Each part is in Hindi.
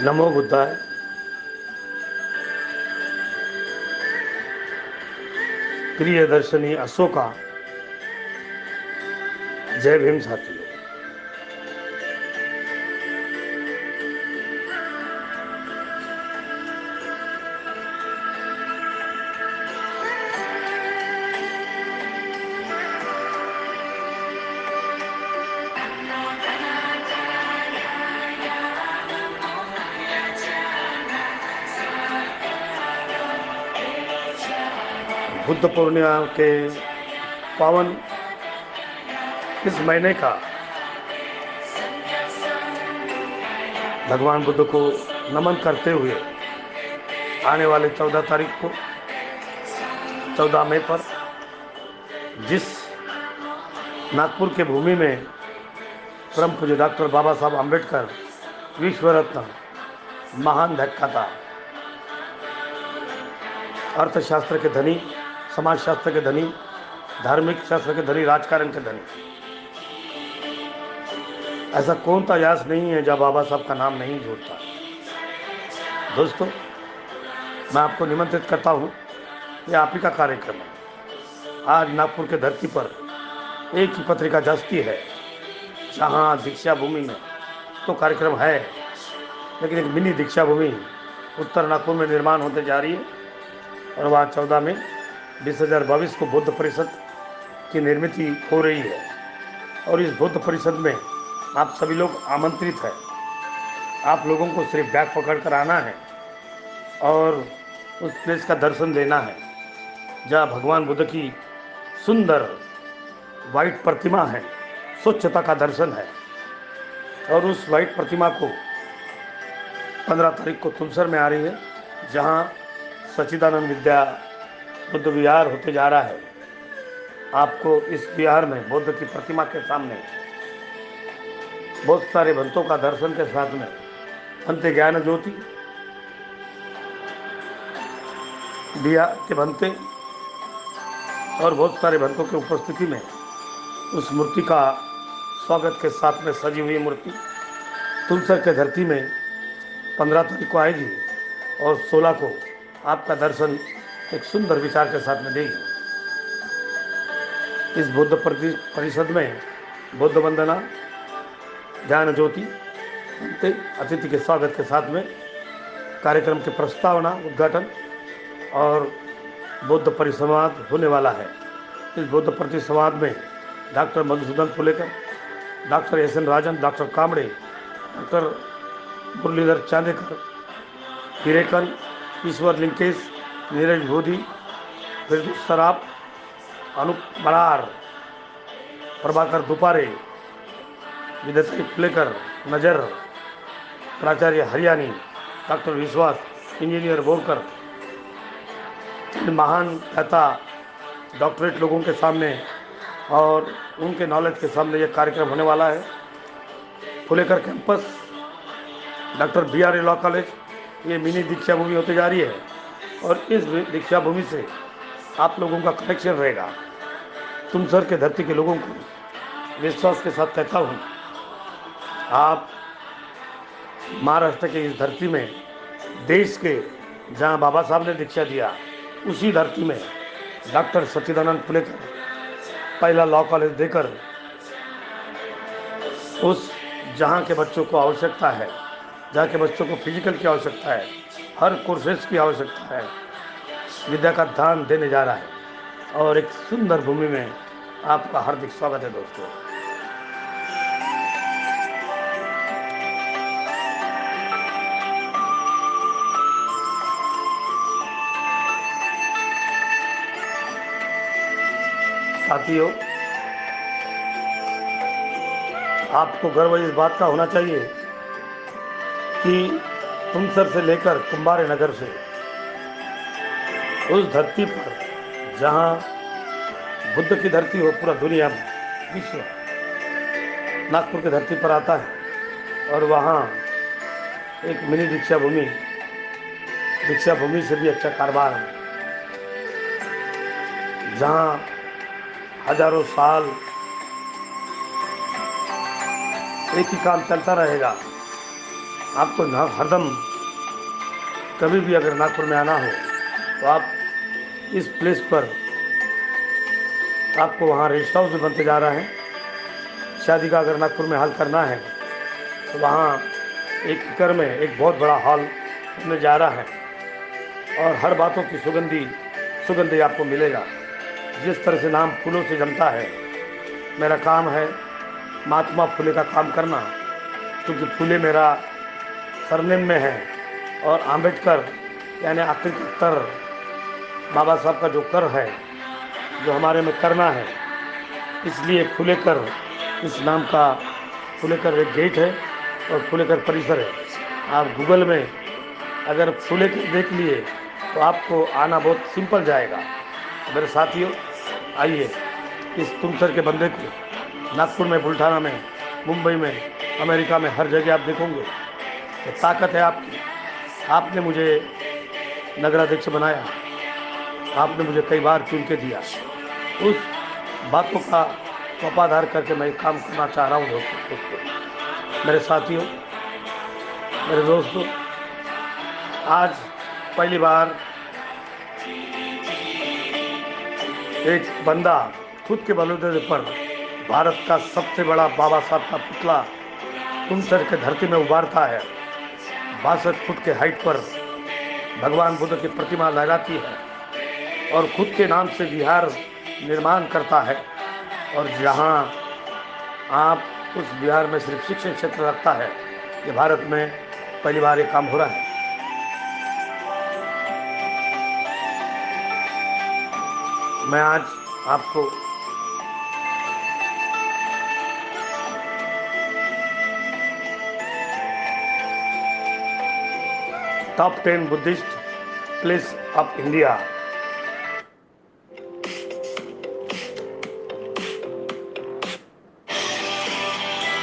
नमो बुद्धाय। प्रिय दर्शनी अशोका, जय भीम साथियों। बुद्ध पूर्णिमा के पावन इस महीने का भगवान बुद्ध को नमन करते हुए आने वाले 14 तारीख को 14 मई पर जिस नागपुर के भूमि में परम पूज्य डॉक्टर बाबा साहब आम्बेडकर विश्व रत्न, महान व्याख्याता, अर्थशास्त्र के धनी, समाजशास्त्र के धनी, धार्मिक शास्त्र के धनी, राजकारण के धनी, ऐसा कौन सा इतिहास नहीं है जहाँ बाबा साहब का नाम नहीं जोड़ता। दोस्तों, मैं आपको निमंत्रित करता हूँ, ये आप ही का कार्यक्रम है। आज नागपुर के धरती पर एक ही पत्रिका जचती है, जहाँ दीक्षा भूमि में तो कार्यक्रम है, लेकिन एक मिनी दीक्षा भूमि उत्तर नागपुर में निर्माण होते जा रही है और वहाँ 14 में 2022 को बुद्ध परिषद की निर्मित हो रही है। और इस बुद्ध परिषद में आप सभी लोग आमंत्रित हैं। आप लोगों को सिर्फ बैग पकड़ कर आना है और उस प्लेस का दर्शन देना है जहाँ भगवान बुद्ध की सुंदर वाइट प्रतिमा है, स्वच्छता का दर्शन है। और उस वाइट प्रतिमा को 15 तारीख को तुमसर में आ रही है, जहाँ सच्चिदानंद विद्या बुद्ध विहार होते जा रहा है। आपको इस विहार में बुद्ध की प्रतिमा के सामने बहुत सारे भक्तों का दर्शन के साथ में भंते ज्ञान ज्योति दिया के भंते और बहुत सारे भक्तों की उपस्थिति में उस मूर्ति का स्वागत के साथ में सजी हुई मूर्ति तुलसर के धरती में 15 तारीख को आएगी और 16 को आपका दर्शन एक सुंदर विचार के साथ में देगी। इस बुद्ध परिषद में बुद्ध वंदना, ज्ञान ज्योति, अतिथि के स्वागत के साथ में कार्यक्रम के प्रस्तावना, उद्घाटन और बुद्ध परिसंवाद होने वाला है। इस बुद्ध परिसंवाद में doctor Madhusudan Pulekar, doctor S N. Rajan, doctor Kamde, doctor Murlidhar Chandekar, Hirekal, Ishwar Linkesh, Neeraj Bodhi, Firdaus Saraf, Anoop Brar, Prabhakar Dupare, Vidya Pulekar, Nazar, प्राचार्य हरियाणी, डॉक्टर विश्वास, इंजीनियर बोरकर, महान नेता डॉक्टरेट लोगों के सामने और उनके नॉलेज के सामने ये कार्यक्रम होने वाला है। Pulekar campus, doctor BRA. Law college, ये मिनी दीक्षा भूमि होती जा रही है और इस दीक्षा भूमि से आप लोगों का कनेक्शन रहेगा। तुमसर के धरती के लोगों को विश्वास के साथ कहता हूँ, आप महाराष्ट्र के इस धरती में, देश के जहाँ बाबा साहब ने दीक्षा दिया, उसी धरती में डॉक्टर सच्चिदानंद पुलेकर पहला लॉ कॉलेज देकर उस जहाँ के बच्चों को आवश्यकता है, जहाँ के बच्चों को फिजिकल की आवश्यकता है, हर कोर्सेज की आवश्यकता है, विद्या का दान देने जा रहा है और एक सुंदर भूमि में आपका हार्दिक स्वागत है। दोस्तों, साथियों, आपको गर्व इस बात का होना चाहिए कि तुमसर से लेकर कुंभारे नगर से उस धरती पर जहाँ बुद्ध की धरती हो, पूरा दुनिया विश्व नागपुर की धरती पर आता है और वहाँ एक मिनी दीक्षा भूमि से भी अच्छा कारोबार है, जहाँ हजारों साल एक ही काम चलता रहेगा आपको हरदम कभी भी अगर नागपुर में आना हो तो आप इस प्लेस पर, आपको वहाँ रेस्ट हाउस भी बनते जा रहा है। शादी का अगर नागपुर में हॉल करना है तो वहाँ एक एकड़ में एक बहुत बड़ा हॉल बनने जा रहा है और हर बातों की सुगंधी आपको मिलेगा। जिस तरह से नाम फूलों से जमता है, मेरा काम है महात्मा फुले का काम करना, क्योंकि फुले मेरा सरनेम में है और आम्बेडकर यानी आखिर कर, बाबा साहब का जो कर है, जो हमारे में करना है, इसलिए फुलेकर इस नाम का फुलेकर एक गेट है और फुलेकर परिसर है। आप गूगल में अगर फुलेकर देख लिए तो आपको आना बहुत सिंपल जाएगा। मेरे साथियों, आइए इस तुमसर के बंदे को नागपुर में, बुल्ढाना में, मुंबई में, अमेरिका में, हर जगह आप देखोगे कि ताकत है आपकी। आपने मुझे नगराध्यक्ष बनाया, आपने मुझे कई बार चुन के दिया। उस बातों का वफादार करके मैं काम करना चाह रहा हूँ दोस्तों। मेरे साथियों, मेरे दोस्तों, आज पहली बार एक बंदा खुद के बलबूते पर भारत का सबसे बड़ा बाबा साहब का पुतला तुमसर के धरती में उभारता है। 62 फुट के हाइट पर भगवान बुद्ध की प्रतिमा लहराती है और खुद के नाम से विहार निर्माण करता है। और जहाँ आप उस बिहार में सिर्फ शिक्षण क्षेत्र रखता है, ये भारत में पहली बार ये काम हो रहा है। मैं आज आपको top 10 Buddhist place of India,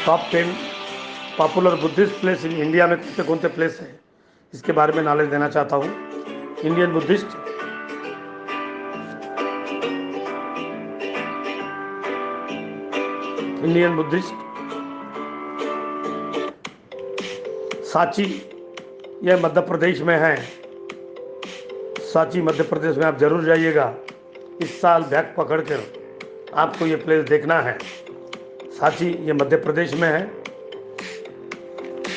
top 10 popular Buddhist place in India में कौन से प्लेस है, इसके बारे में नॉलेज देना चाहता हूँ। इंडियन बुद्धिस्ट, सांची, यह मध्य प्रदेश में है। सांची मध्य प्रदेश में आप जरूर जाइएगा। इस साल बैग पकड़कर आपको ये प्लेस देखना है। सांची ये मध्य प्रदेश में है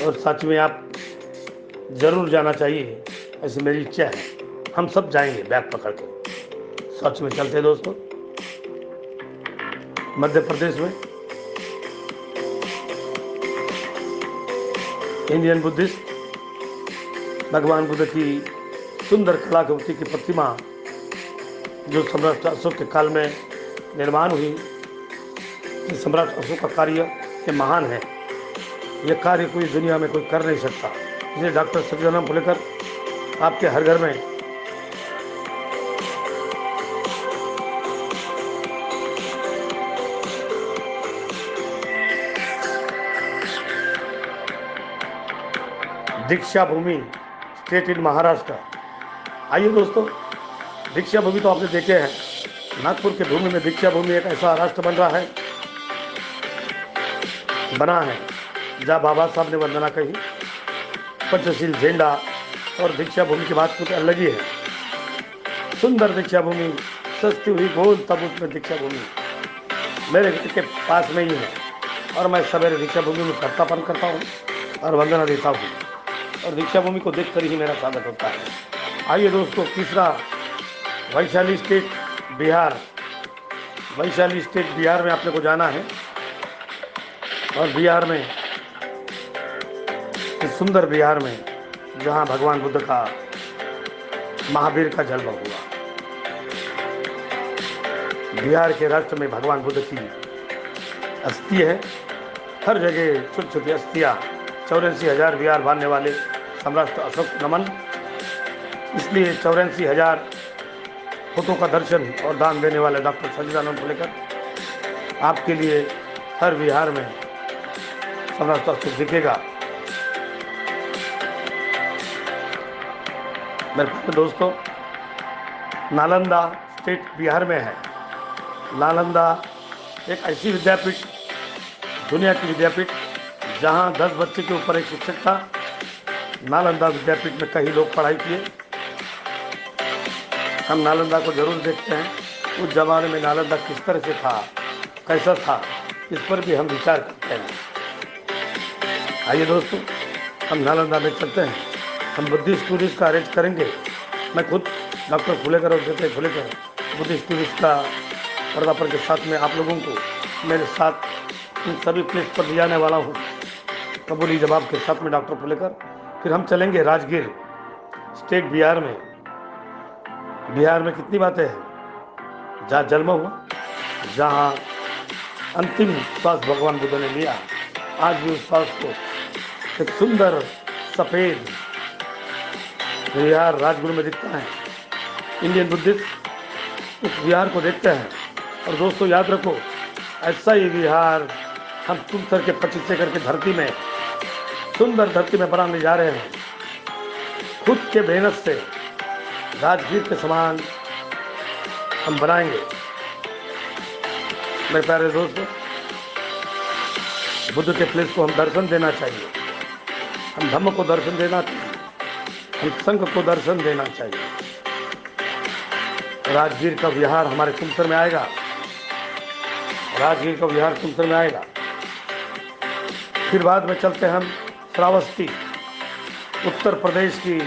और सांची में आप जरूर जाना चाहिए, ऐसी मेरी इच्छा है। हम सब जाएंगे बैग पकड़ के, सांची में चलते हैं दोस्तों। मध्य प्रदेश में इंडियन बुद्धिस्ट, भगवान बुद्ध की सुंदर कलाकृति की प्रतिमा जो सम्राट अशोक के काल में निर्माण हुई। सम्राट अशोक का कार्य ये महान है, यह कार्य कोई दुनिया में कोई कर नहीं सकता। इसलिए डॉक्टर सत्यनारायण फुलेकर आपके हर घर में दीक्षा भूमि स्टेट इन महाराष्ट्र। आइए दोस्तों, दीक्षा भूमि तो आपने देखे हैं, नागपुर के भूमि में दीक्षा भूमि एक ऐसा राष्ट्र बना है जहाँ बाबा साहब ने वंदना कही, पंचशील झंडा, और दीक्षा भूमि की बात कुछ अलग ही है। सुंदर दीक्षा भूमि, सस्ती हुई गोल तबूत में दीक्षा भूमि मेरे घर के पास में ही है और मैं सवेरे दीक्षा भूमि में कर्तापन करता हूँ और वंदना देता हूँ और दीक्षा भूमि को देखकर ही मेरा स्वागत होता है। आइए दोस्तों, तीसरा वैशाली स्टेट बिहार। वैशाली स्टेट बिहार में आपने को जाना है और बिहार में, इस सुंदर बिहार में जहाँ भगवान बुद्ध का, महावीर का जन्म हुआ। बिहार के राष्ट्र में भगवान बुद्ध की अस्थि है, हर जगह छोटी छोटी अस्थियाँ। 84,000 बिहार बांधने वाले सम्राट अशोक नमन, इसलिए 84,000 फुटों का दर्शन और दान देने वाले डॉक्टर सच्चिदानंद फुलेकर आपके लिए हर बिहार में सम्राट अशोक दिखेगा। मेरे प्यारे दोस्तों, नालंदा स्टेट बिहार में है। नालंदा एक ऐसी विद्यापीठ, दुनिया की विद्यापीठ, जहाँ 10 बच्चे के ऊपर एक शिक्षक था नालंदा विद्यापीठ में कई लोग पढ़ाई किए। हम नालंदा को जरूर देखते हैं। उस जमाने में नालंदा किस तरह से था, कैसा था, इस पर भी हम विचार करते हैं। आइए दोस्तों, हम नालंदा में चलते हैं। हम बुद्धिस्ट टूरिस्ट का अरेंज करेंगे। मैं खुद डॉक्टर फुलेकर और जैसे फुलेकर बुद्धिस्ट टूरिस्ट का पर्दापर के साथ में आप लोगों को मेरे साथ इन सभी प्लेस पर ले जाने वाला हूँ, कबूली जवाब के साथ में डॉक्टर फुलेकर। फिर हम चलेंगे राजगीर स्टेट बिहार में। बिहार में कितनी बातें हैं, जहाँ जन्म हुआ, जहाँ अंतिम श्वास भगवान बुद्ध ने लिया। आज भी उस श्वास को एक सुंदर सफ़ेद विहार राजगुरु में दिखता है। इंडियन बुद्धिस्ट उस विहार को देखते हैं। और दोस्तों याद रखो, ऐसा ही विहार हम तुमसर के 25 एकड़ की धरती में, सुंदर धरती में बनाने जा रहे हैं। खुद के मेहनत से राजगीर के समान हम बनाएंगे। मेरे प्यारे दोस्तों, बुद्ध के प्लेस को हम दर्शन देना चाहिए। हम धम्म को दर्शन देना चाहिए, हम संघ को दर्शन देना चाहिए। राजगीर का विहार हमारे तुमसर में आएगा। राजगीर का विहार तुमसर में आएगा। फिर बाद में चलते हैं हम श्रावस्ती, उत्तर प्रदेश की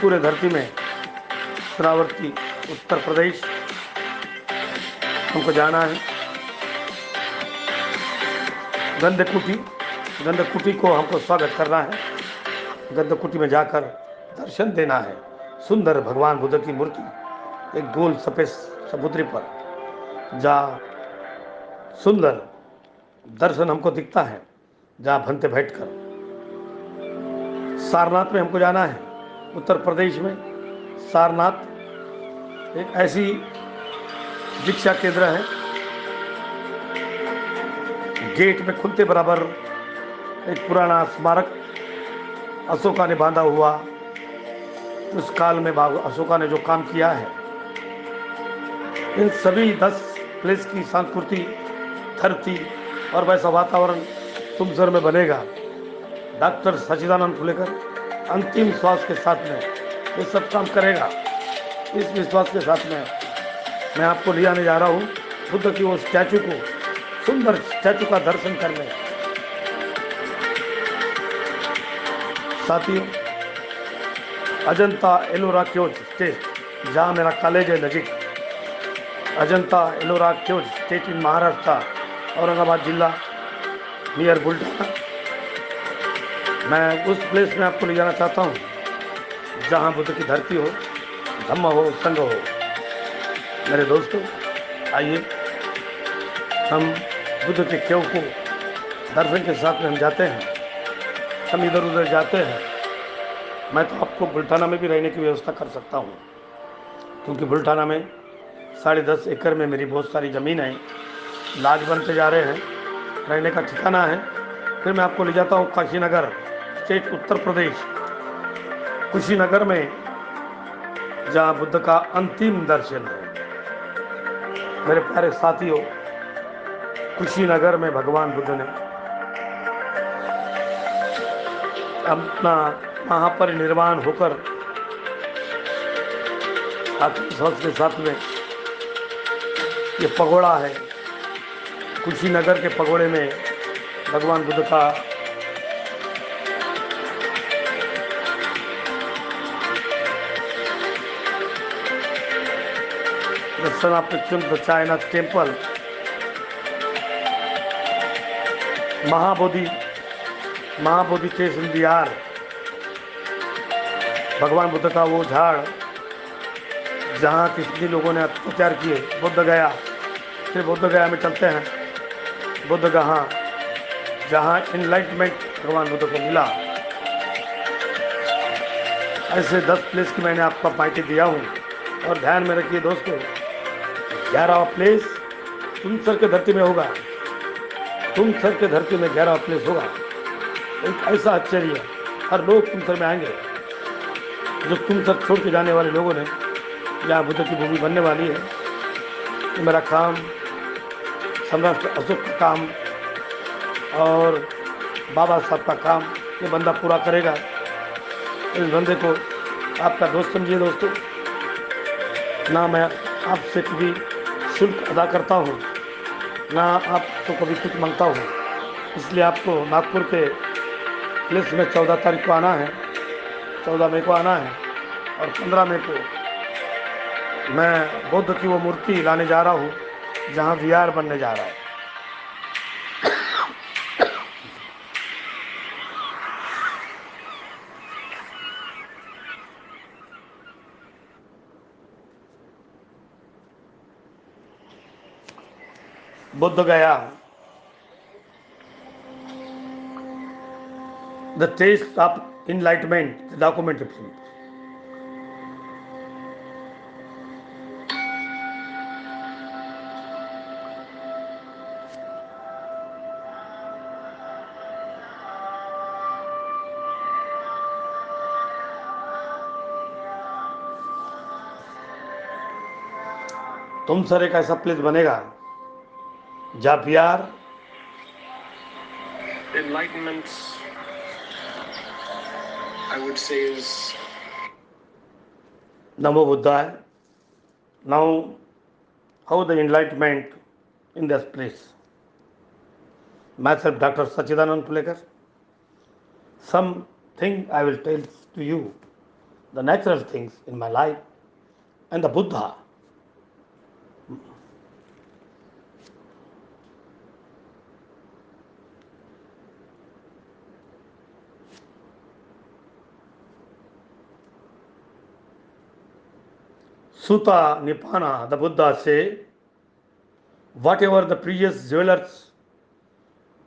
पूरे धरती में श्रावस्ती उत्तर प्रदेश हमको जाना है। गंधकुटी को हमको स्वागत करना है। गंधकुटी में जाकर दर्शन देना है। सुंदर भगवान बुद्ध की मूर्ति एक गोल सफेद समुद्री पर, जहाँ सुंदर दर्शन हमको दिखता है, जहाँ भंते बैठकर। सारनाथ में हमको जाना है, उत्तर प्रदेश में। सारनाथ एक ऐसी दीक्षा केंद्र है, गेट में खुलते बराबर एक पुराना स्मारक अशोका ने बांधा हुआ। उस काल में अशोका ने जो काम किया है, इन सभी 10 प्लेस की संस्कृति, धरती और वैसा वातावरण तुमसर में बनेगा। डॉक्टर सच्चिदानंद फुलेकर अंतिम श्वास के साथ में ये सब काम करेगा। इस विश्वास के साथ में मैं आपको ले आने जा रहा हूँ बुद्ध की वो स्टैचू को, सुंदर स्टैचू का दर्शन करने। साथियों, अजंता एलोरा केव्स स्टेट, जहाँ मेरा कॉलेज है नज़दीक, Ajanta Ellora caves state in Maharashtra, Aurangabad जिला, नियर बुल्ढाना। मैं उस प्लेस में आपको ले जाना चाहता हूँ जहाँ बुद्ध की धरती हो, धम्म हो, संघ हो। मेरे दोस्तों, आइए हम बुद्ध के केव को दर्शन के साथ में हम जाते हैं। हम इधर उधर जाते हैं। मैं तो आपको बुल्ढाना में भी रहने की व्यवस्था कर सकता हूँ, क्योंकि बुल्ढाना में 10.5 एकड़ में मेरी बहुत सारी ज़मीन है। लाज बनते जा रहे हैं, रहने का ठिकाना है। फिर मैं आपको ले जाता हूँ कुशीनगर स्टेट उत्तर प्रदेश। कुशीनगर में जहाँ बुद्ध का अंतिम दर्शन है। मेरे प्यारे साथियों, कुशीनगर में भगवान बुद्ध ने अपना महापरिनिर्वाण होकर आत्मविश्वास के साथ में, ये पगोड़ा है, कुशीनगर के पगोड़े में भगवान बुद्ध का दर्शन आपने चुन the China temple, Mahabodhi station Bihar, भगवान बुद्ध का वो झाड़ जहाँ कितने लोगों ने अत्याचार किए, बुद्ध गया। फिर बुद्ध गया में चलते हैं, बुद्ध गया जहाँ इनलाइटमेंट भगवान बुद्ध को मिला। ऐसे 10 प्लेस की मैंने आपको माहिती दिया हूँ। और ध्यान में रखिए दोस्तों, 11वां प्लेस तुमसर के धरती में होगा। तुमसर के धरती में 11वां प्लेस होगा। एक ऐसा आश्चर्य, हर लोग तुमसर में आएंगे। जो तुमसर छोड़ के जाने वाले लोगों ने, यहाँ बुद्ध की भूमि बनने वाली है। तो मेरा काम, सम्राट अशोक का काम और बाबा साहब का काम ये बंदा पूरा करेगा। इस धंधे को आपका दोस्त समझिए दोस्तों। ना मैं आपसे कभी शुल्क अदा करता हूँ, ना आपको कभी कुछ मांगता हूँ। इसलिए आपको नागपुर के प्लेस में 14 तारीख को आना है, 14 मई को आना है, और 15 मई को मैं बुद्ध की वो मूर्ति लाने जा रहा हूँ जहाँ विहार बनने जा रहा है। Bodh Gaya, the test of enlightenment documentary film. तुम सर एक ऐसा प्लेस बनेगा जहाँ विहार Enlightenment, I would say, is Namo Buddhaya. Now, how the enlightenment in this place? Myself, Dr. Sachidanand Pulekar. Something I will tell to you, the natural things in my life, and the Buddha. Sutta Nibbana, the Buddha say, whatever the previous jewelers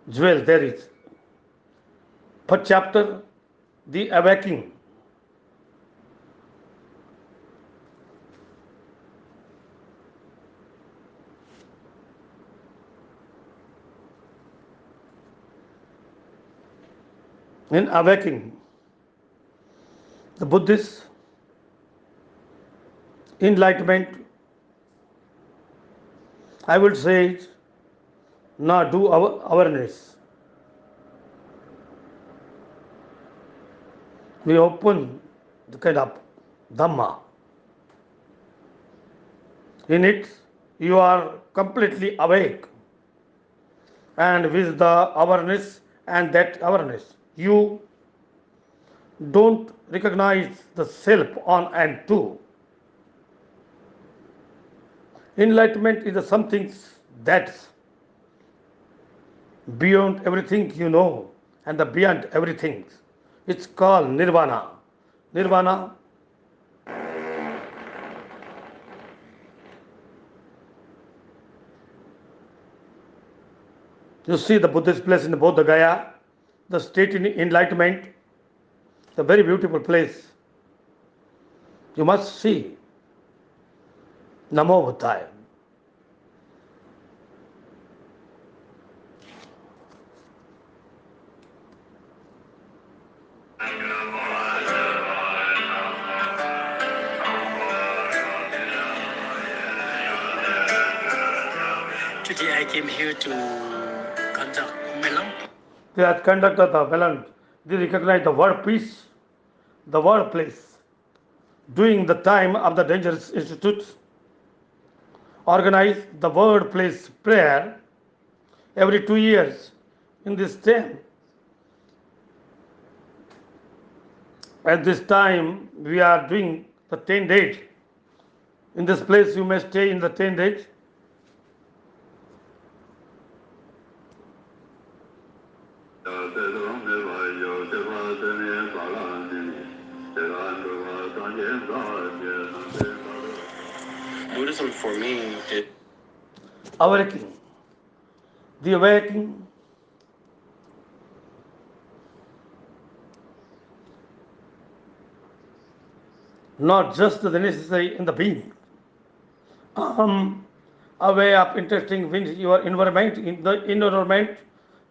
jewel there is. First chapter, the awakening. In awakening, the Buddhist enlightenment, I would say, now do our awareness. We open the kind of Dhamma. In it, you are completely awake, and with the awareness and that awareness, you don't recognize the self on and two. Enlightenment is something that's beyond everything you know and the beyond everything. It's called Nirvana. Nirvana, you see the Buddhist place in Bodh Gaya, the state in enlightenment, the very beautiful place. You must see. Namo Buddhaya. today I came here to conduct Melam. The conduct of the Velant, they recognize the word peace, the word place. During the time of the Dangerous Institute, organize the word place prayer every 2 years in this time. At this time, we are doing the 10 days. In this place, you may stay in the 10 days. Buddhism for me is Awakening. The awakening not just the necessary in the being. A way of interesting with your environment, in the environment,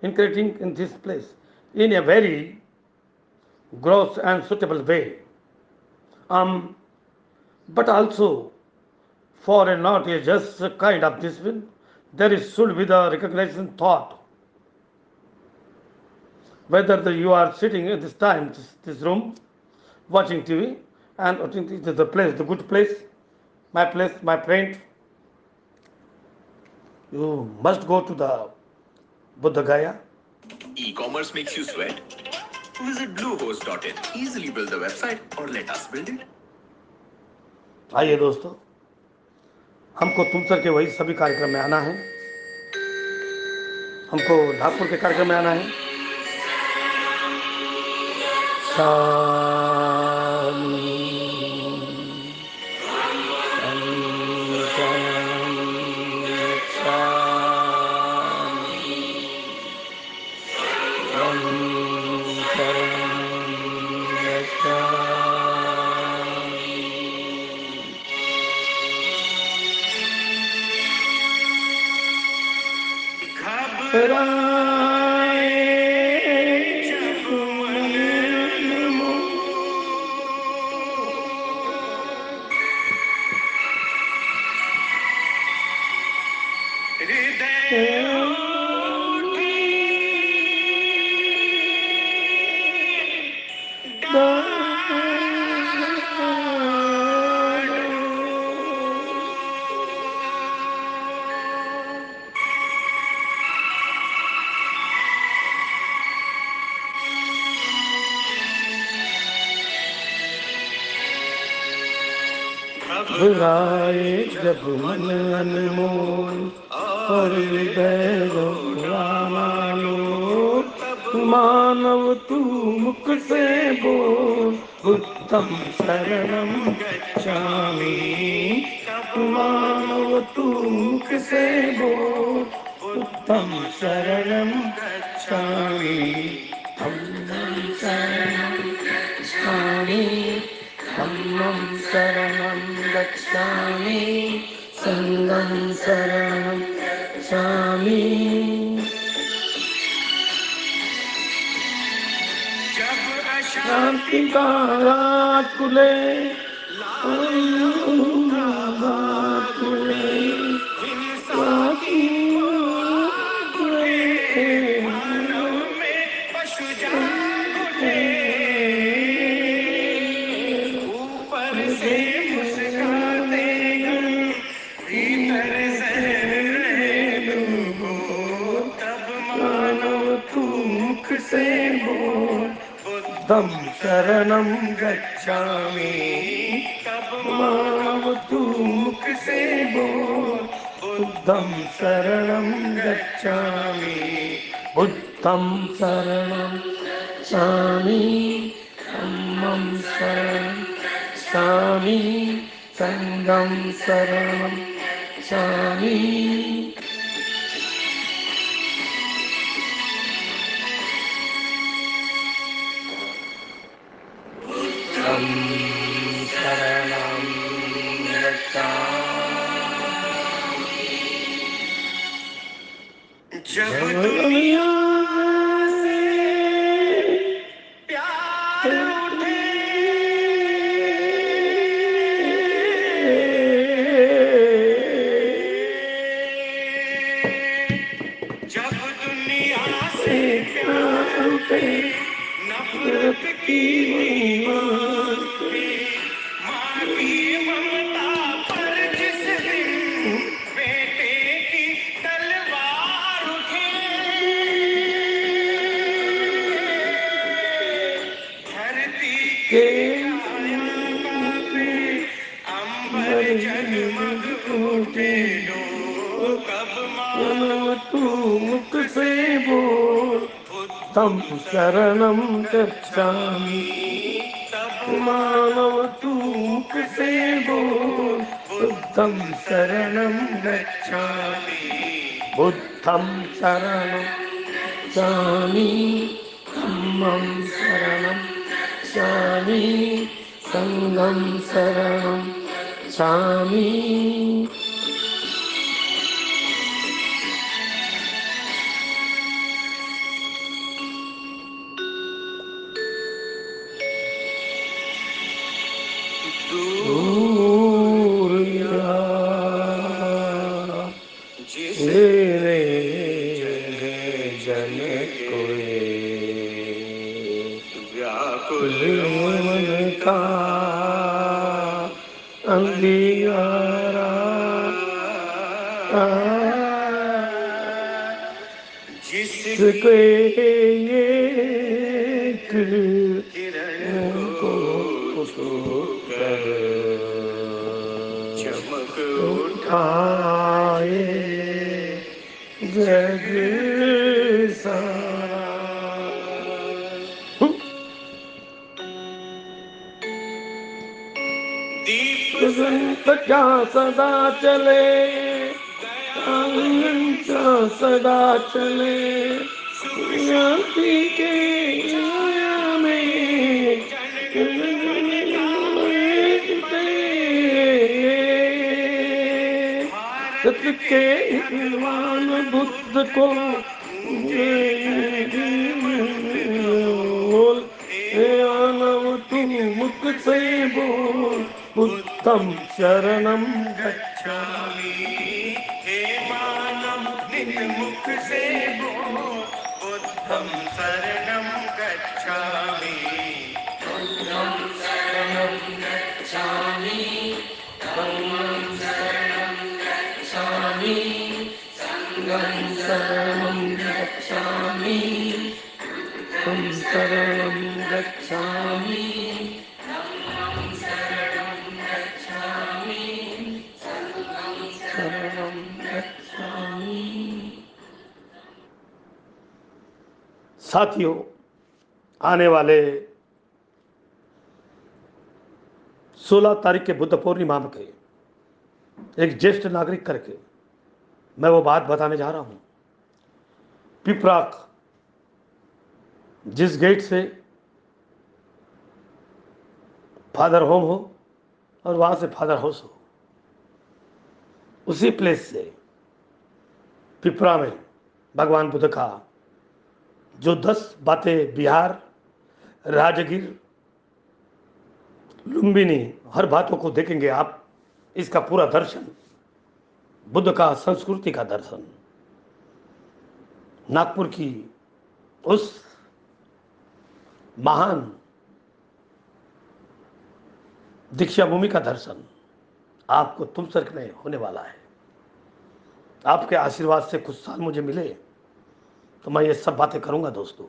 in creating in this place in a very gross and suitable way. But also for a not a just kind of discipline, there is should be the recognition thought. Whether you are sitting at this time, this room, watching TV, and watching the place, the good place, my friend. You must go to the Buddha Gaya. E-commerce makes you sweat? Visit bluehost.in. Easily build the website or let us build it. आइए दोस्तों, हमको तुमसर के वही सभी कार्यक्रम में आना है, हमको नागपुर के कार्यक्रम में आना है। घबराए जब मन अनमोल और हृदय मानो, मानव तू मुख से बोल, उत्तम शरणम गच्छामि। मानव तू मुख से बोल, उत्तम शरणम गच्छामि। धम्मं शरणं गच्छामि, धम्मं शरणं गच्छामि, संघं शरणं गच्छामि। शांति का राकुले बुद्धं शरणं गच्छामि। मानव तू मुख से बोल, बुद्धं शरणं गच्छामि। बुद्धं शरणं गच्छामि, धम्मं शरणं गच्छामि, संघं शरणं गच्छामि। जब दुनिया से प्यार उठे, जब दुनिया से प्यार उठे, नफरत की बीमार उठे, माँ की ममता पर जिस दिन बेटे की तलवार उठे, धरती के काया कांपे, अंबर जगमग उठे, कब मानव तू मुख से बोल, बुद्धं शरणं गच्छामि। मानव तू मुख से बोल, बुद्धं शरणं गच्छामि। बुद्धं शरणं गच्छामि, धम्मं शरणं गच्छामि, संघं शरणं गच्छामि। तेरे जन कोई व्याकुल मन का अंधियारा जिसके एक किरण को छूकर चमक उठाए जग सारा। दीप का सदा चले, का सदा चले, शांति के छाया में सत्य के भगवान बुद्ध को बोल, हे मानव तू मुख से बोल, बुद्धम शरणम गच्छामि। हे मानव निज मुख से बोल, बुद्धम शरणम गच्छामि। बुद्धम शरणम गच्छामि, धम्मं शरणं गच्छामि, संघं शरणं गच्छामि, बुद्धं शरणं गच्छामि, धम्मं शरणं गच्छामि, संघं शरणं गच्छामि। साथियों, आने वाले 16 तारीख के बुद्ध पूर्णिमा के एक ज्येष्ठ नागरिक करके मैं वो बात बताने जा रहा हूँ। पिपराक जिस गेट से फादर होम हो और वहाँ से फादर हाउस हो, उसी प्लेस से पिपरा में भगवान बुद्ध का जो 10 बातें बिहार, राजगीर, लुम्बिनी हर बातों को देखेंगे आप। इसका पूरा दर्शन, बुद्ध का संस्कृति का दर्शन, नागपुर की उस महान दीक्षा भूमि का दर्शन आपको तुमसर में होने वाला है। आपके आशीर्वाद से कुछ साल मुझे मिले तो मैं ये सब बातें करूंगा। दोस्तों,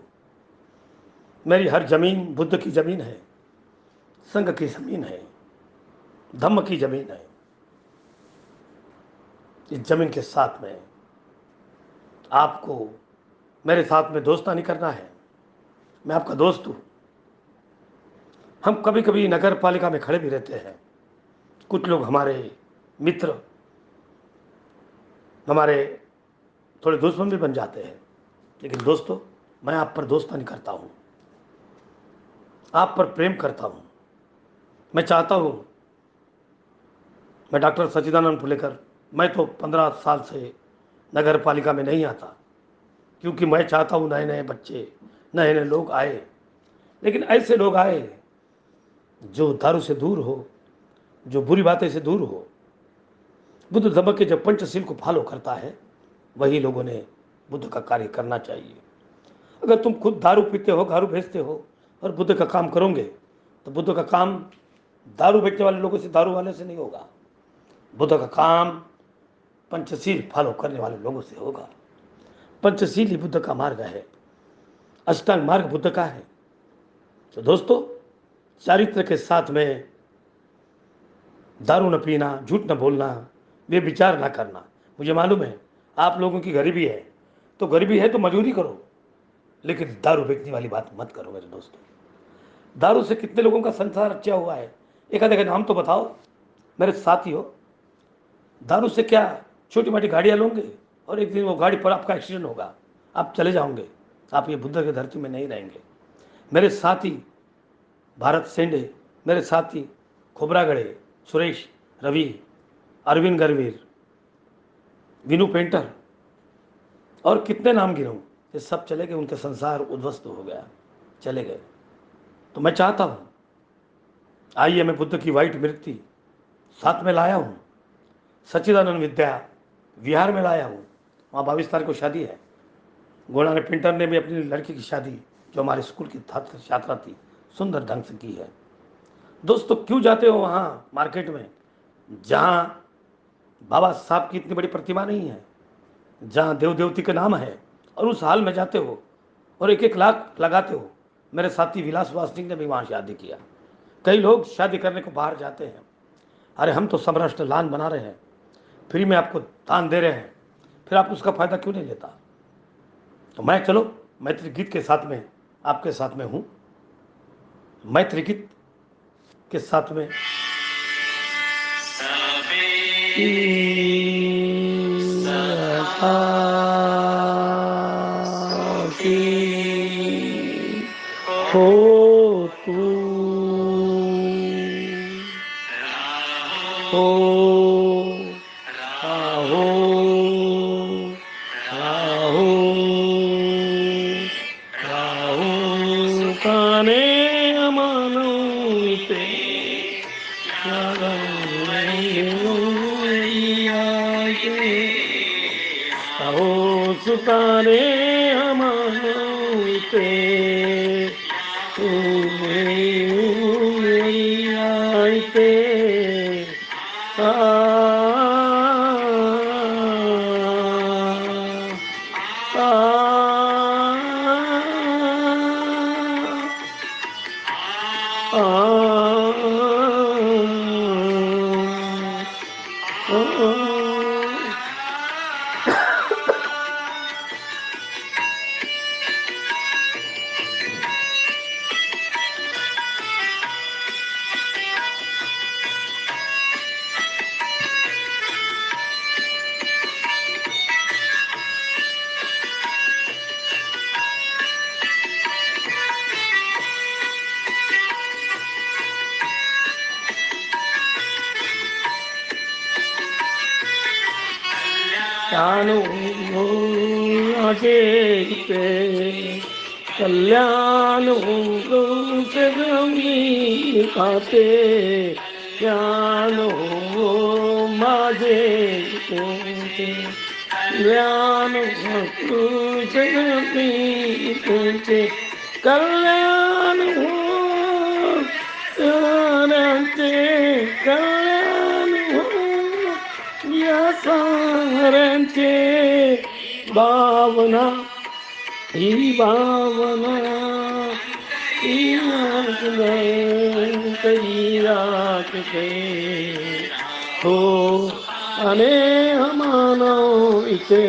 मेरी हर जमीन बुद्ध की जमीन है, संघ की जमीन है, धम्म की जमीन है। इस जमीन के साथ में आपको मेरे साथ में दोस्तानी करना है। मैं आपका दोस्त हूँ। हम कभी कभी नगर पालिका में खड़े भी रहते हैं। कुछ लोग हमारे मित्र, हमारे थोड़े दुश्मन भी बन जाते हैं, लेकिन दोस्तों, मैं आप पर दोस्तानी करता हूँ, आप पर प्रेम करता हूँ। मैं चाहता हूँ, मैं डॉक्टर सच्चिदानंद फुलेकर, मैं तो 15 साल से नगर पालिका में नहीं आता, क्योंकि मैं चाहता हूँ नए नए बच्चे, नए नए लोग आए, लेकिन ऐसे लोग आए जो दारू से दूर हो, जो बुरी बातें से दूर हो। बुद्ध धम्म के जो पंचशील को फॉलो करता है, वही लोगों ने बुद्ध का कार्य करना चाहिए। अगर तुम खुद दारू पीते हो, दारू बेचते हो और बुद्ध का काम करोगे, तो बुद्ध का काम दारू बेचने वाले लोगों से, दारू वाले से नहीं होगा। बुद्ध का काम पंचशील फॉलो करने वाले लोगों से होगा। पंचशील ही बुद्ध का मार्ग है, अष्टांग मार्ग बुद्ध का है। तो दोस्तों, चारित्र के साथ में दारू न पीना, झूठ न बोलना, वे विचार न करना। मुझे मालूम है आप लोगों की गरीबी है, तो गरीबी है तो मजदूरी करो, लेकिन दारू बेचने वाली बात मत करो मेरे दोस्तों। दारू से कितने लोगों का संसार अच्छा हुआ है, एक आधे का नाम तो बताओ मेरे साथियों। दारू से क्या छोटी मोटी गाड़ियाँ लोगे और एक दिन वो गाड़ी पर आपका एक्सीडेंट होगा, आप चले जाओगे, आप ये बुद्ध की धरती में नहीं रहेंगे। मेरे साथी भारत सेंडे, मेरे साथी खोबरागड़े, सुरेश, रवि, अरविंद गरवीर, विनू पेंटर और कितने नाम गिनूं, ये सब चले गए, उनके संसार उद्ध्वस्त हो गया, चले गए। तो मैं चाहता हूँ, आइए मैं बुद्ध की वाइट मृत्यु साथ में लाया हूँ, सच्चिदानंद विद्या विहार में लाया हूँ। वहाँ 22 तारीख को शादी है। गोड़ा ने पिंटर ने भी अपनी लड़की की शादी, जो हमारे स्कूल की छात्रा थी, सुंदर ढंग से की है। दोस्तों क्यों जाते हो वहाँ मार्केट में जहाँ बाबा साहब की इतनी बड़ी प्रतिमा नहीं है, जहाँ देव देवती का नाम है, और उस हाल में जाते हो और एक एक लाख लगाते हो। मेरे साथी विलास वासनिक ने भी वहाँ शादी किया। कई लोग शादी करने को बाहर जाते हैं, अरे हम तो समराष्ट्र लान बना रहे हैं, फ्री में आपको दान दे रहे हैं, फिर आप उसका फायदा क्यों नहीं लेता? तो मैं चलो मैत्री गीत के साथ में आपके साथ में हूँ, मैत्री गीत के साथ में हो तू हो आहो आहो आहो काने अमानते आहो सुतारे अमानते आते कानो आचेते कल्याण हो से गमी खाते ज्ञान हो माझे ज्ञान से गमी तुझे कल्याण हो सारंचे कल्याण हो या सारंचे भावना ही भावना ही राखते हो अने मानो इसे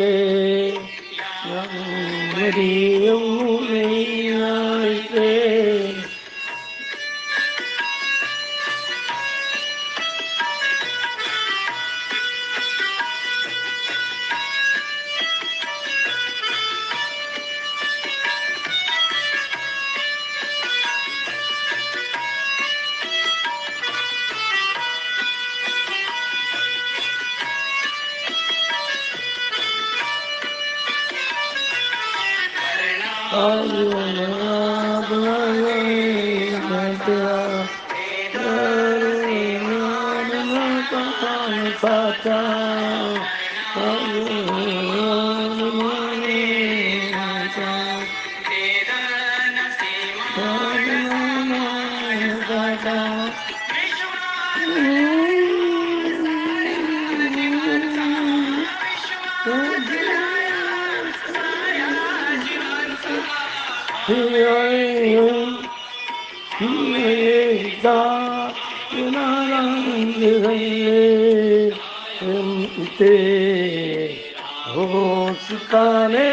हो सिताने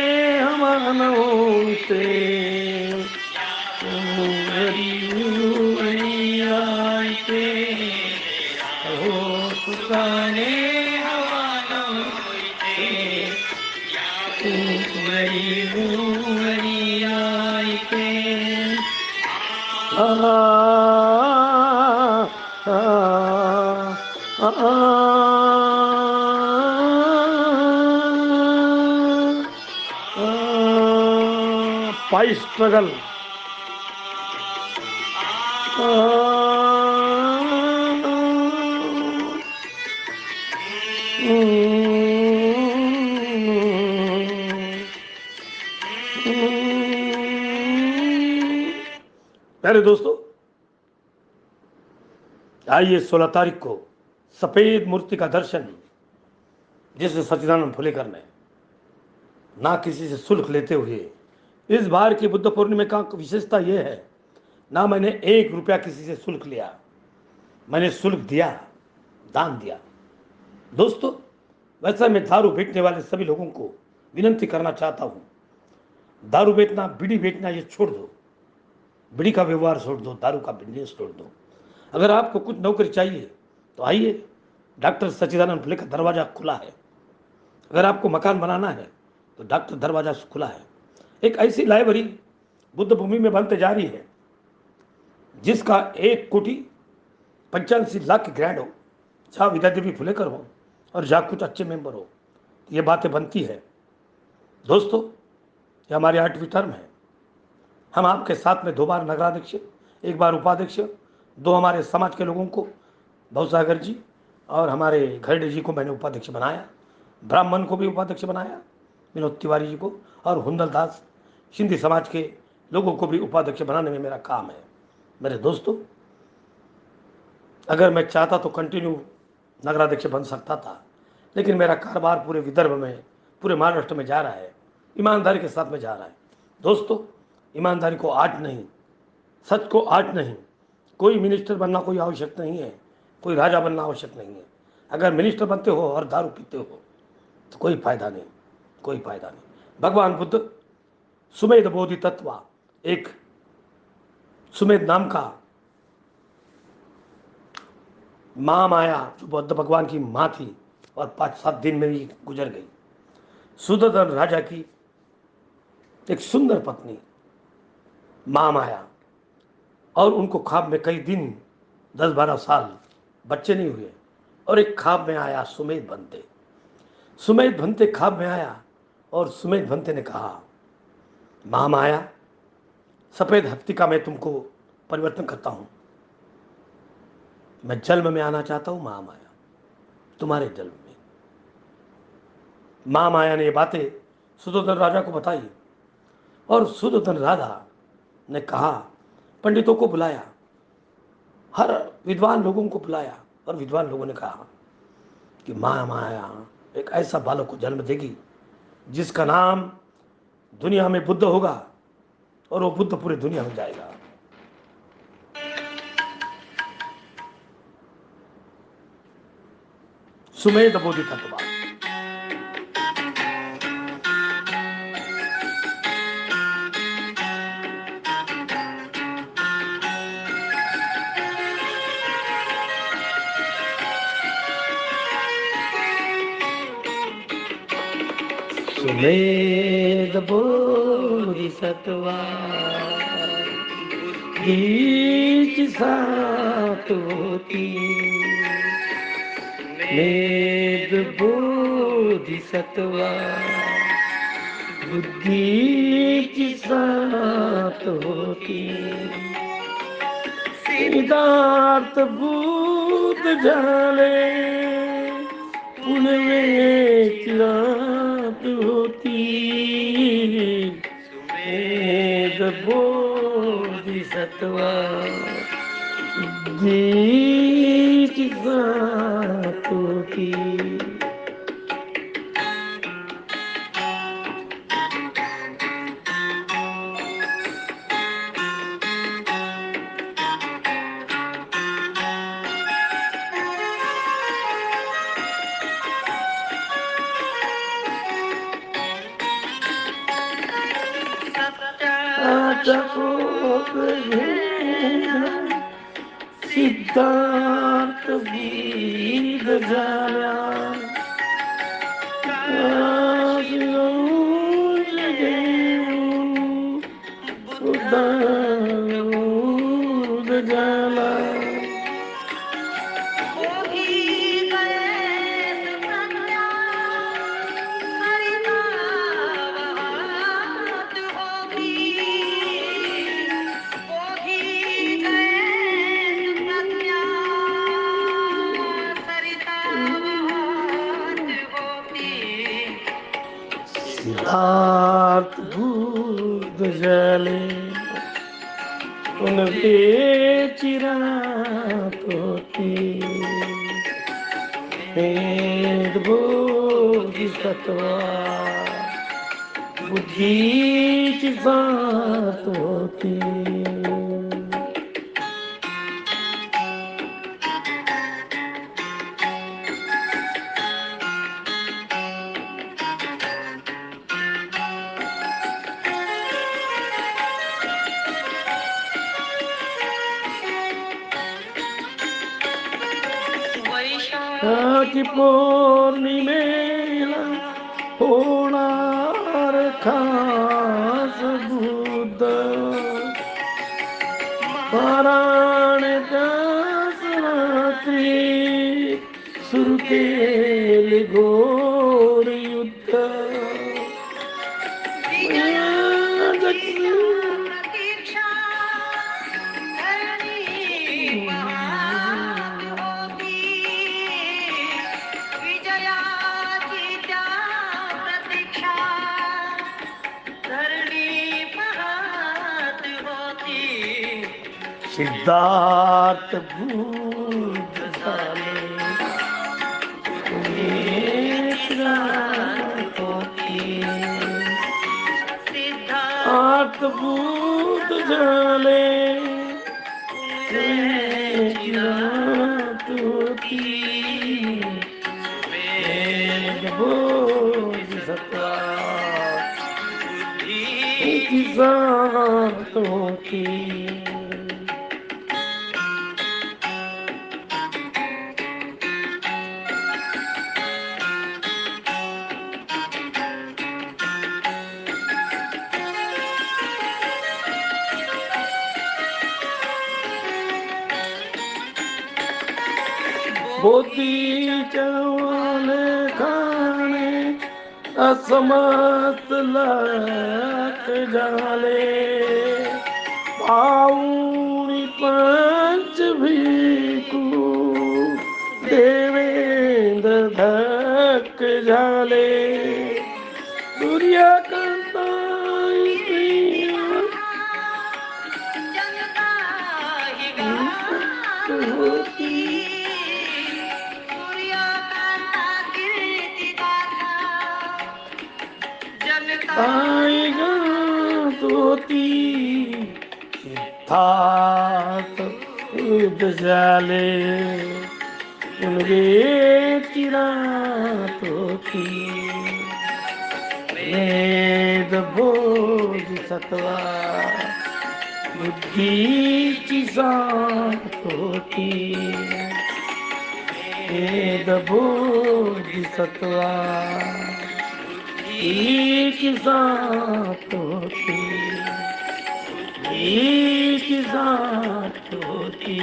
मानोते हो सिताने पाई स्ट्रगल प्यारे दोस्तों, आइए 16 तारीख को सफेद मूर्ति का दर्शन जिस सच्चिदानंद फुलेकर ने ना किसी से शुल्क लेते हुए, इस बार की बुद्ध पूर्णिमा का विशेषता यह है, ना मैंने 1 रुपया किसी से शुल्क लिया, मैंने शुल्क दिया, दान दिया। दोस्तों, वैसे मैं दारू बेचने वाले सभी लोगों को विनंती करना चाहता हूँ, दारू बेचना, बीड़ी बेचना ये छोड़ दो, बीड़ी का व्यवहार छोड़ दो, दारू का बिजनेस छोड़ दो। अगर आपको कुछ नौकरी चाहिए तो आइए, डॉक्टर सच्चिदानंद फुले का दरवाज़ा खुला है। अगर आपको मकान बनाना है तो डॉक्टर दरवाज़ा खुला है। एक ऐसी लाइब्रेरी बुद्ध भूमि में बनते जा रही है जिसका 1,85,00,000 की ग्रैंड हो, जहाँ विद्यादेवी फुलेकर हो और जहाँ कुछ अच्छे मेंबर हो, ये बातें बनती है। दोस्तों, ये हमारी 8वीं टर्म है। हम आपके साथ में 2 बार नगराध्यक्ष, 1 बार उपाध्यक्ष, 2 हमारे समाज के लोगों को, भवसागर जी और हमारे खरडे जी को मैंने उपाध्यक्ष बनाया, ब्राह्मण को भी उपाध्यक्ष बनाया, विनोद तिवारी जी को, और हुंदल दास सिंधी समाज के लोगों को भी उपाध्यक्ष बनाने में मेरा काम है। मेरे दोस्तों, अगर मैं चाहता तो कंटिन्यू नगराध्यक्ष बन सकता था, लेकिन मेरा कारोबार पूरे विदर्भ में, पूरे महाराष्ट्र में जा रहा है, ईमानदारी के साथ में जा रहा है। दोस्तों, ईमानदारी को आट नहीं, सच को आट नहीं, कोई मिनिस्टर बनना कोई आवश्यक नहीं है, कोई राजा बनना आवश्यक नहीं है। अगर मिनिस्टर बनते हो और दारू पीते हो तो कोई फायदा नहीं, कोई फायदा नहीं। भगवान बुद्ध सुमेध बोधि तत्व, एक सुमेध नाम का माँ माया जो बुद्ध भगवान की माँ थी और 5-7 दिन में ही गुजर गई। सुदर्शन राजा की एक सुंदर पत्नी माँ माया, और उनको ख्वाब में कई दिन 10-12 साल बच्चे नहीं हुए, और एक ख्वाब में आया सुमेध भंते। सुमेध भंते ख्वाब में आया और सुमेध भंते ने कहा, माँ माया, सफ़ेद हत्ती का मैं तुमको परिवर्तन करता हूँ, मैं जन्म में आना चाहता हूँ माँ माया, तुम्हारे जन्म में। माँ माया ने ये बातें सुदर्शन राजा को बताई, और सुदर्शन राजा ने कहा, पंडितों को बुलाया, हर विद्वान लोगों को बुलाया, और विद्वान लोगों ने कहा कि माँ माया एक ऐसा बालक को जन्म देगी जिसका नाम दुनिया में बुद्ध होगा, और वो बुद्ध पूरी दुनिया में जाएगा। सुमेध बोधि तत्व। सुमेध बोधिसत्वा बीच सात होती, मेद बोधिसत्वा बुद्धि की सात होती, सिद्धार्थ बुद्ध जाने उनमें चिरात होती, सुमेध बोधिसत्वा बुद्धि की सात होती। सिद्धार्थ वीर झाला, बुद्ध झाला। सिद्धार्थ बुद्ध जले, उनके चिरातोती वेद बोधिसत्वा बुद्धीची साथ होती. की पौर्णिमेला होणार खास बुद्ध पारायण त्याच रात्री सुरू केले घोर युद्ध. सिद्धार्थ बुद्ध झाले सिद्धार्थ बुद्ध झाले बोधिसत्वा बुद्धीची साथ होती. बोधीच्या लेखाने असमत लाख झाले पाऊणी पंच भिकू देवेंद्र धक झाले. सूर्यकांता होती आई गात होती. सिद्धार्थ बुद्ध झाले उनके चिरात होती वेद बोधिसत्वा बुद्धीची साथ होती. वेद बोधिसत्वा बुद्धीची साथ होती. बुद्धीची साथ होती.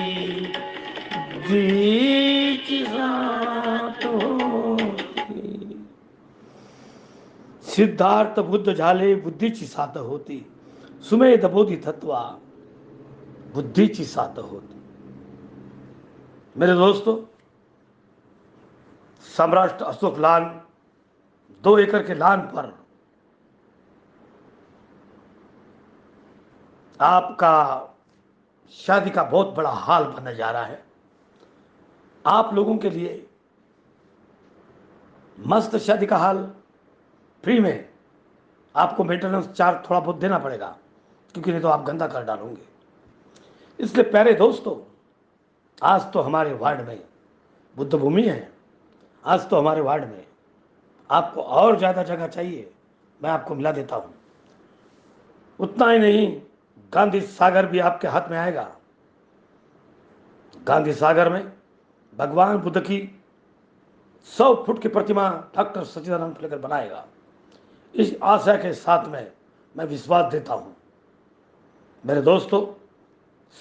बुद्धीची साथ होती. सिद्धार्थ बुद्ध झाले बुद्धीची साथ होती. सुमेध बोधी तत्वा बुद्धीची साथ होती. मेरे दोस्तों, सम्राट अशोक लान 2 एकड़ के लान पर आपका शादी का बहुत बड़ा हाल बनने जा रहा है. आप लोगों के लिए मस्त शादी का हाल फ्री में. आपको मेंटेनेंस चार्ज थोड़ा बहुत देना पड़ेगा क्योंकि नहीं तो आप गंदा कर डालोगे. इसलिए प्यारे दोस्तों, आज तो हमारे वार्ड में बुद्ध भूमि है. आज तो हमारे वार्ड में आपको और ज़्यादा जगह चाहिए, मैं आपको मिला देता हूँ. उतना ही नहीं, गांधी सागर भी आपके हाथ में आएगा. गांधी सागर में भगवान बुद्ध की 100 फुट की प्रतिमा डॉक्टर सच्चिदानंद लेकर बनाएगा. इस आशा के साथ में मैं विश्वास देता हूँ. मेरे दोस्तों,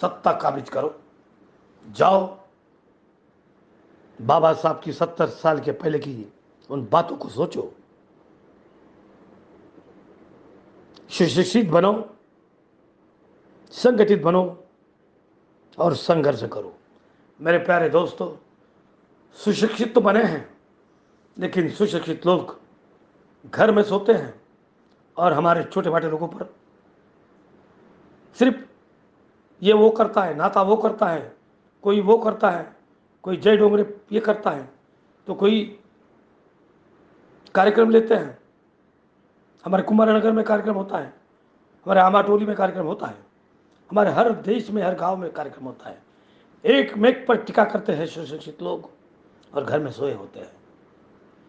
सत्ता काबिज करो, जाओ बाबा साहब की 70 साल के पहले की उन बातों को सोचो. सुशिक्षित बनो, संगठित बनो और संघर्ष करो. मेरे प्यारे दोस्तों, सुशिक्षित तो बने हैं, लेकिन सुशिक्षित लोग घर में सोते हैं और हमारे छोटे मोटे लोगों पर सिर्फ ये वो करता है, नाता वो करता है, कोई वो करता है, कोई जय डोंगरे ये करता है, तो कोई कार्यक्रम लेते हैं। हमारे कुमारनगर में कार्यक्रम होता है, हमारे आमाटोली में कार्यक्रम होता है, हमारे हर देश में हर गांव में कार्यक्रम होता है। एक मेक पर टिका करते हैं सुशिक्षित लोग और घर में सोए होते हैं।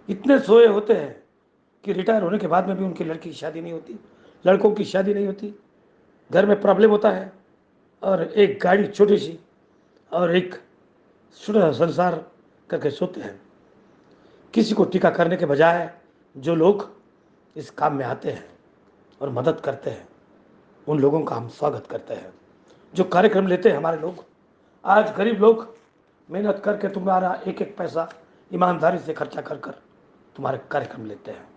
इतने सोए होते हैं कि रिटायर होने के बाद में भी उनकी लड़की की शादी नहीं होती, लड़कों की शादी नहीं होती, घर में प्रॉब्लम होता है, और एक गाड़ी छोटी सी और एक छोटा सा संसार करके सोते हैं। किसी को टीका करने के बजाय जो लोग इस काम में आते हैं और मदद करते हैं, उन लोगों का हम स्वागत करते हैं। जो कार्यक्रम लेते हैं हमारे लोग, आज गरीब लोग मेहनत करके तुम्हारा एक एक पैसा ईमानदारी से खर्चा कर कर तुम्हारे कार्यक्रम लेते हैं।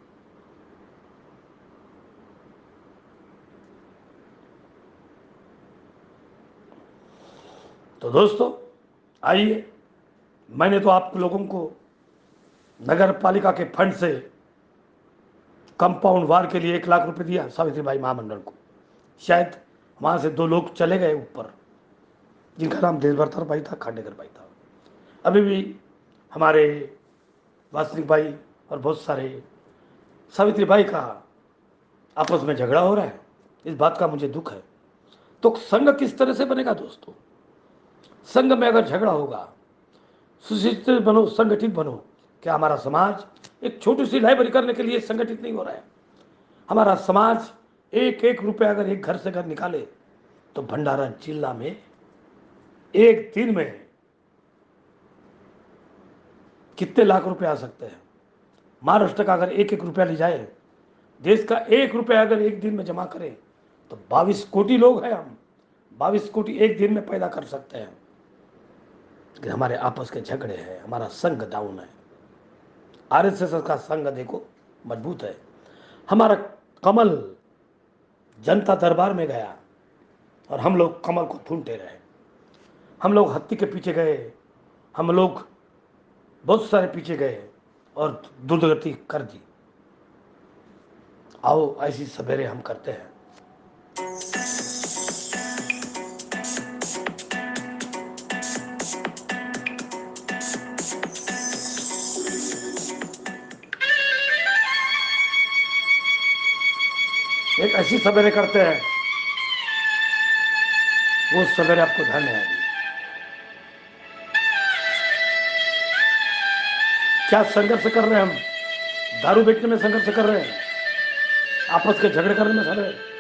तो दोस्तों आइए, मैंने तो आप लोगों को नगर पालिका के फंड से कंपाउंड वार के लिए 1 लाख रुपए दिया सावित्रीबाई महामंडल को। शायद वहाँ से 2 लोग चले गए ऊपर, जिनका नाम देशभरतर भाई था, खांडेकर भाई था। अभी भी हमारे वासनिक भाई और बहुत सारे सावित्रीबाई का आपस में झगड़ा हो रहा है, इस बात का मुझे दुख है। तो संघ किस तरह से बनेगा दोस्तों? संघ में अगर झगड़ा होगा, सुशिक्षित बनो, संगठित बनो। क्या हमारा समाज एक छोटी सी लाइब्रेरी करने के लिए संगठित नहीं हो रहा है? हमारा समाज एक एक रुपया अगर एक घर से घर निकाले तो भंडारा जिला में एक दिन में कितने लाख रुपए आ सकते हैं। महाराष्ट्र का अगर एक एक रुपया ले जाए, देश का 1 रुपया अगर एक दिन में जमा करें तो 22 कोटि लोग हैं हम, 22 कोटि एक दिन में पैदा कर सकते हैं। लेकिन हमारे आपस के झगड़े हैं, हमारा संघ डाउन है। आरएसएस का संघ देखो मजबूत है। हमारा कमल जनता दरबार में गया और हम लोग कमल को ढूंढते रहे। हम लोग हत्ती के पीछे गए, हम लोग बहुत सारे पीछे गए और दुर्गति कर दी। आओ ऐसी सवेरे हम करते हैं। एक ऐसी सवेरे करते हैं, वो सवेरे आपको ध्यान में आएगी। क्या संघर्ष कर रहे हैं हम? दारू बेचने में संघर्ष कर रहे हैं, आपस के झगड़े करने में कर रहे हैं।